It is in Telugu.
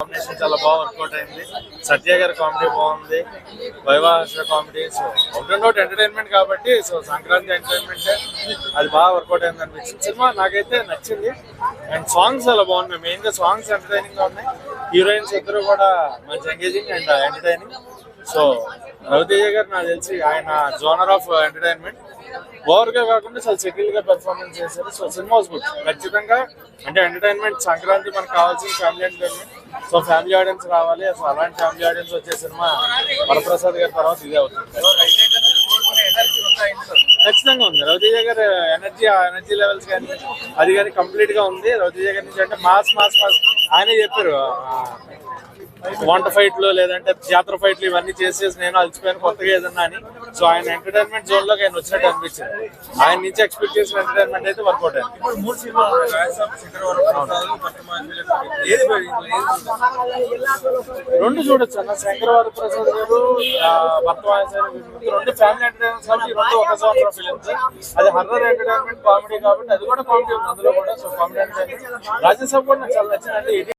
కాంబినేషన్ చాలా బాగా వర్కౌట్ అయింది. సత్య గారి కామెడీ బాగుంది, వైవాహ comedy. So out and out entertainment కాబట్టి సో సంక్రాంతి ఎంటర్టైన్మెంట్ అది బాగా వర్కౌట్ అయింది అనిపించింది. సినిమా నాకైతే నచ్చింది. అండ్ సాంగ్స్ చాలా బాగున్నాయి. మెయిన్ గా సాంగ్స్ ఎంటర్టైనింగ్ గా ఉన్నాయి. హీరోయిన్స్ ఇద్దరు కూడా మంచి engaging and entertaining. So Ravi Teja గారు నాకు తెలిసి ఆయన జోనర్ ఆఫ్ ఎంటర్టైన్మెంట్ ఓవర్ గా కాకుండా చాలా సెటిల్ గా పెర్ఫార్మెన్స్ చేశారు. So cinema was good. ఖచ్చితంగా అంటే ఎంటర్టైన్మెంట్ సంక్రాంతి మనకు కావాల్సిన family entertainment. So family audience రావాలి. అసలు అలాంటి ఫ్యామిలీ ఆడియన్స్ వచ్చే సినిమా వరప్రసాద్ గారి తర్వాత ఇదే అవుతుంది. ఖచ్చితంగా ఉంది. రవితేజ గారి ఎనర్జీ లెవెల్స్ కానీ అది కానీ కంప్లీట్ గా ఉంది. రవితేజ గారి నుంచి అంటే మాస్ ఆయనే చెప్పారు, వంట ఫైట్లు లేదంటే జాతర ఫైట్లు ఇవన్నీ చేసేసి నేను అలసిపోయాను కొత్తగా ఏదన్నా అని. సో ఆయన ఎంటర్టైన్మెంట్ జోన్ లోకి ఆయన వచ్చినట్టు అనిపించింది. ఆయన నుంచి ఎక్స్పెక్ట్ చేసిన ఎంటర్టైన్మెంట్ అయితే వర్కౌట్ అయింది. రెండు చూడొచ్చు అన్న. శంకరవర ప్రసాద్ గారు రెండు ఫ్యామిలీ ఎంటర్టైన్మెంట్ కాబట్టి రెండు ఒక సంవత్సరం ఫిలిమ్స్. అది హర్రర్ ఎంటర్టైన్మెంట్ కామెడీ కాబట్టి అది కూడా కామెడీ ఉంది అందులో కూడా. సో కామెడీ ఎంటర్టైన్మెంట్ రాజ్యసభ కూడా నాకు చాలా నచ్చిందండి.